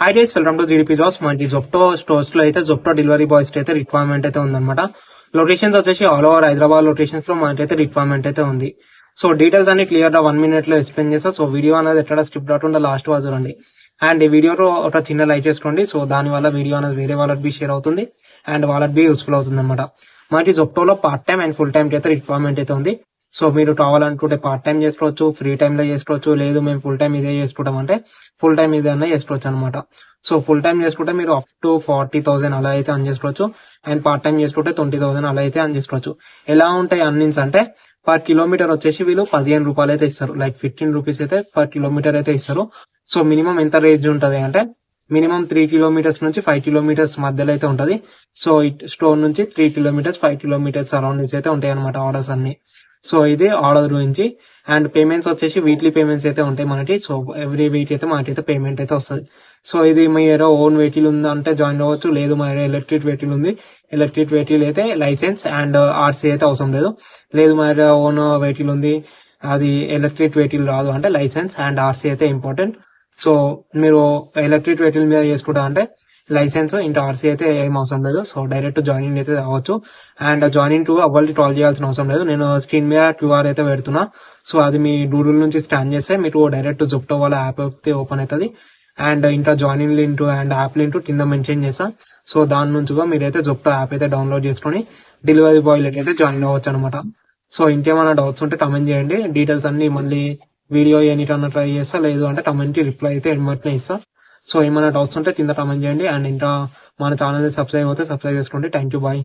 Hi guys, welcome to GDP jobs. మనకి జొప్టో stores లో అయితే జొప్టో డెలివరీ బాయ్స్ అయితే రిక్వైర్మెంట్ అయితే ఉందన్నమాట. లొకేషన్స్ వచ్చేసి ఆల్ ఓవర్ హైదరాబాద్ లొకేషన్స్ లో మనకైతే రిక్వైర్మెంట్ అయితే ఉంది. సో డీటెయిల్స్ అన్ని క్లియర్ గా 1 minute లో ఎక్స్ప్లెయిన్ చేస్తా. సో వీడియో అనేది ఎక్కడ స్కిప్ కాకుండా లాస్ట్ వరకు చూడండి. అండ్ ఈ వీడియోలో ఒక చిన్న లైక్ చేసుకోండి. సో దాని వల్ల వీడియో అనేది వేరే వాళ్ళకి బి షేర్ అవుతుంది అండ్ వాళ్ళకి బి యూస్ఫుల్ అవుతుంది అనమాట. మనకి జొప్టోలో part time and full time అయితే రిక్వైర్మెంట్ అయితే ఉంది. సో మీరు కావాలనుకుంటే పార్ట్ టైం చేసుకోవచ్చు, ఫ్రీ టైమ్ లో చేసుకోవచ్చు, లేదు మేము ఫుల్ టైం ఇదే చేసుకుంటాం అంటే ఫుల్ టైం ఇదే అన్న చేసుకోవచ్చు అనమాట. సో ఫుల్ టైం చేసుకుంటే మీరు అప్ టు 40,000 అలా అయితే అన్ చేసుకోవచ్చు. అండ్ పార్ట్ టైం చేసుకుంటే 20,000 అలా అయితే అన్ చేసుకోవచ్చు. ఎలా ఉంటాయి అర్నింగ్స్ అంటే పర్ కిలోమీటర్ వచ్చేసి వీళ్ళు 15 రూపాయలు అయితే ఇస్తారు. లైక్ 15 రూపీస్ అయితే పర్ కిలోమీటర్ అయితే ఇస్తారు. సో మినిమం ఎంత రేంజ్ ఉంటది అంటే మినిమం 3 కిలోమీటర్స్ నుంచి 5 కిలోమీటర్స్ మధ్యలో అయితే ఉంటది. సో స్టోర్ నుంచి 3 కిలోమీటర్స్ 5 కిలోమీటర్స్ సరౌండింగ్స్ అయితే ఉంటాయి అనమాట ఆర్డర్స్ అన్ని. సో ఇది ఆర్డర్ గురించి. అండ్ పేమెంట్స్ వచ్చేసి వీక్లీ పేమెంట్స్ అయితే ఉంటాయి మనకి. సో ఎవ్రీ వీక్ అయితే మనకైతే పేమెంట్ అయితే వస్తుంది. సో ఇది మీ ఏదో ఓన్ వెహికల్ ఉంది అంటే జాయిన్ అవ్వచ్చు, లేదు మా ఎలక్ట్రిక్ వెహికల్ ఉంది, ఎలక్ట్రిక్ వెహికల్ అయితే లైసెన్స్ అండ్ ఆర్సీ అయితే అవసరం లేదు. లేదు మా ఓన్ వెహికల్ ఉంది, అది ఎలక్ట్రిక్ వెహికల్ రాదు అంటే లైసెన్స్ అండ్ ఆర్సీ అయితే ఇంపార్టెంట్. సో మీరు ఎలక్ట్రిక్ వెహికల్ మీద చేసుకుంటా అంటే లైసెన్స్ ఇంకా ఆర్సీ అయితే ఏం అవసరం లేదు. సో డైరెక్ట్ జాయినింగ్ అయితే అవ్వచ్చు. అండ్ జాయినింగ్ టు అవ్వాలి కాల్ చేయాల్సిన అవసరం లేదు. నేను స్క్రీన్ మీద క్యూఆర్ అయితే పెడుతున్నా. సో అది మీ డూడుల్ నుంచి స్కాన్ చేస్తే మీకు డైరెక్ట్ జొప్టో వాళ్ళ యాప్ అయితే ఓపెన్ అవుతుంది. అండ్ ఇంకా joining link and app link కింద మెన్షన్ చేస్తా. సో దాని నుంచి మీరైతే జొప్టో యాప్ అయితే డౌన్లోడ్ చేసుకొని డెలివరీ బాయ్ అయితే జాయిన్ అవ్వచ్చు అనమాట. సో ఇంకేమైనా డౌట్స్ ఉంటే కమెంట్ చేయండి. డీటెయిల్స్ అన్ని మళ్ళీ వీడియో ఎన్నిటన్నా ట్రై చేస్తా, లేదు అంటే కమెంట్ కి రిప్లై అయితే ఎమ్మటనే ఇస్తా. సో ఏమైనా డౌట్స్ ఉంటే కింద కామెంట్ చేయండి. అండ్ ఇంకా మన ఛానల్ సబ్స్క్రైబ్ అయితే సబ్స్క్రైబ్ చేసుకోండి. Thank you, bye.